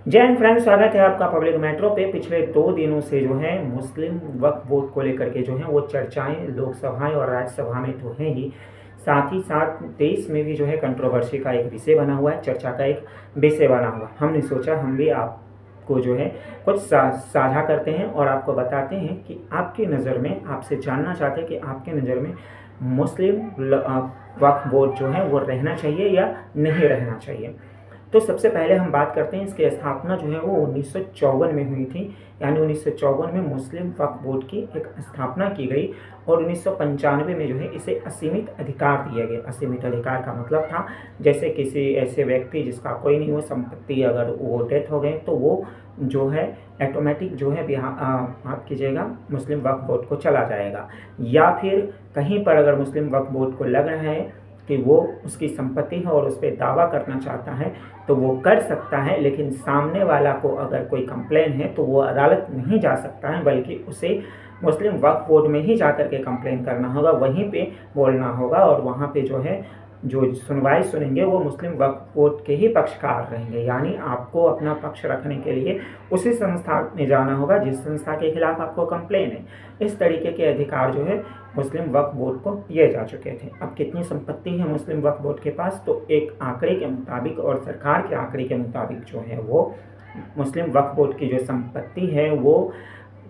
जय हिंद फ्रेंड्स, स्वागत है आपका पब्लिक मेट्रो पे। पिछले 2 दिनों से जो है मुस्लिम वक्फ बोर्ड को लेकर के जो है वो चर्चाएं लोकसभा और राज्यसभा में तो हैं ही, साथ ही साथ देश में भी जो है कंट्रोवर्सी का एक विषय बना हुआ है, चर्चा का एक विषय बना हुआ। हमने सोचा हम भी आपको जो है कुछ साझा करते हैं और आपको बताते हैं कि आपकी नज़र में, आपसे जानना चाहते हैं कि आपके नज़र में मुस्लिम वक्फ बोर्ड जो है वो रहना चाहिए या नहीं रहना चाहिए। तो सबसे पहले हम बात करते हैं, इसकी स्थापना जो है वो 1954 में हुई थी। यानी 1954 में मुस्लिम वक्फ बोर्ड की एक स्थापना की गई और 1995 में जो है इसे असीमित अधिकार दिए गए। असीमित अधिकार का मतलब था जैसे किसी ऐसे व्यक्ति जिसका कोई नहीं हो संपत्ति, अगर वो डेथ हो गए तो वो जो है ऑटोमेटिक जो है आप कीजिएगा मुस्लिम वक्फ बोर्ड को चला जाएगा। या फिर कहीं पर अगर मुस्लिम वक्फ बोर्ड को लग रहा है कि वो उसकी संपत्ति है और उस पर दावा करना चाहता है तो वो कर सकता है, लेकिन सामने वाला को अगर कोई कंप्लेन है तो वो अदालत नहीं जा सकता है, बल्कि उसे मुस्लिम वक्फ बोर्ड में ही जाकर के कंप्लेन करना होगा, वहीं पे बोलना होगा और वहाँ पे जो है जो सुनवाई सुनेंगे वो मुस्लिम वक्फ बोर्ड के ही पक्षकार रहेंगे। यानी आपको अपना पक्ष रखने के लिए उसी संस्था में जाना होगा जिस संस्था के खिलाफ आपको कंप्लेन है। इस तरीके के अधिकार जो है मुस्लिम वक्फ बोर्ड को दिए जा चुके थे। अब कितनी संपत्ति है मुस्लिम वक्फ बोर्ड के पास, तो एक आंकड़े के मुताबिक और सरकार के आंकड़े के मुताबिक जो है वो मुस्लिम वक्फ बोर्ड की जो संपत्ति है वो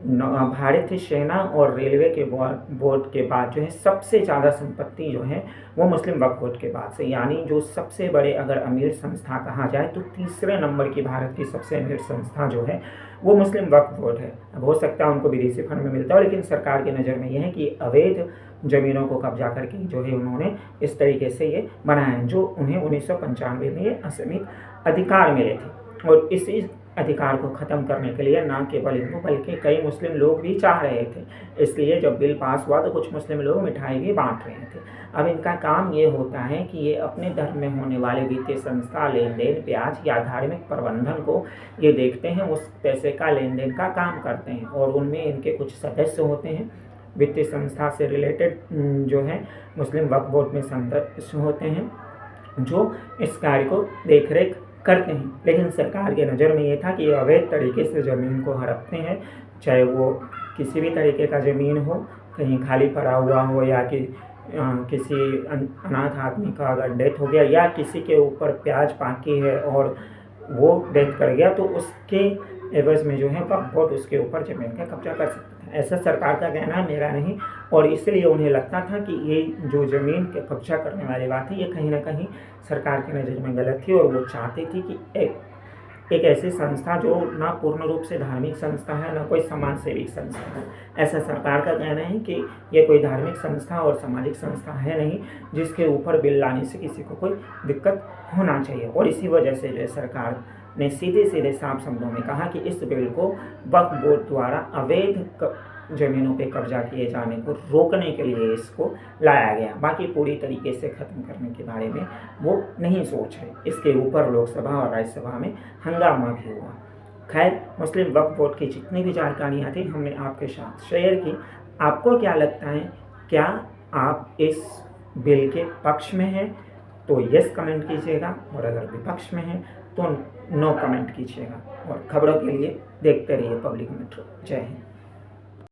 भारतीय सेना और रेलवे के बोर्ड के बाद जो है सबसे ज़्यादा संपत्ति जो है वो मुस्लिम वक्फ बोर्ड के बाद से। यानी जो सबसे बड़े अगर अमीर संस्था कहा जाए तो तीसरे नंबर की भारत की सबसे अमीर संस्था जो है वो मुस्लिम वक्फ बोर्ड है। अब हो सकता है उनको विदेशी फंड में मिलता हो, लेकिन सरकार की नज़र में यह है कि अवैध ज़मीनों को कब्जा करके जो है उन्होंने इस तरीके से ये बनाया है, जो उन्हें 1995 में ये असीमित अधिकार मिले थे। और इसी अधिकार को ख़त्म करने के लिए ना केवल इनको बल्कि कई मुस्लिम लोग भी चाह रहे थे। इसलिए जब बिल पास हुआ तो कुछ मुस्लिम लोग मिठाई भी बांट रहे थे। अब इनका काम ये होता है कि ये अपने धर्म में होने वाले वित्तीय संस्था लेन देन, ब्याज या धार्मिक प्रबंधन को ये देखते हैं, उस पैसे का लेन देन का काम करते हैं और उनमें इनके कुछ सदस्य होते हैं वित्तीय संस्था से रिलेटेड जो है मुस्लिम वक्फ बोर्ड में सदस्य होते हैं जो इस कार्य को देख रेख करते हैं। लेकिन सरकार के नज़र में ये था कि ये अवैध तरीके से ज़मीन को हड़पते हैं, चाहे वो किसी भी तरीके का ज़मीन हो, कहीं खाली पड़ा हुआ हो या कि किसी अनाथ आदमी का अगर डेथ हो गया या किसी के ऊपर प्याज पाकी है और वो डेथ कर गया तो उसके एवज में जो है वक्फ बोर्ड उसके ऊपर ज़मीन का कब्जा कर सकता था। ऐसा सरकार का कहना है, मेरा नहीं। और इसलिए उन्हें लगता था कि ये जो ज़मीन के कब्जा करने वाली बात है ये कहीं ना कहीं सरकार की नज़र में गलत थी और वो चाहती थी कि एक ऐसी संस्था जो ना पूर्ण रूप से धार्मिक संस्था है ना कोई समाज सेवी संस्था है। ऐसा सरकार का कहना है कि ये कोई धार्मिक संस्था और सामाजिक संस्था है नहीं जिसके ऊपर बिल लाने से किसी को कोई दिक्कत होना चाहिए। और इसी वजह से जो है सरकार ने सीधे सीधे साफ शब्दों में कहा कि इस बिल को वक्फ बोर्ड द्वारा अवैध ज़मीनों पे कब्जा किए जाने को रोकने के लिए इसको लाया गया। बाकी पूरी तरीके से ख़त्म करने के बारे में वो नहीं सोच रहे। इसके ऊपर लोकसभा और राज्यसभा में हंगामा भी हुआ। खैर, मुस्लिम वक्फ बोर्ड की जितनी भी जानकारियाँ थी हमने आपके साथ शेयर की। आपको क्या लगता है, क्या आप इस बिल के पक्ष में हैं तो यस कमेंट कीजिएगा और अगर विपक्ष में हैं तो नो कमेंट कीजिएगा। और खबरों के लिए देखते रहिए पब्लिक मेट्रो। जय हिंद।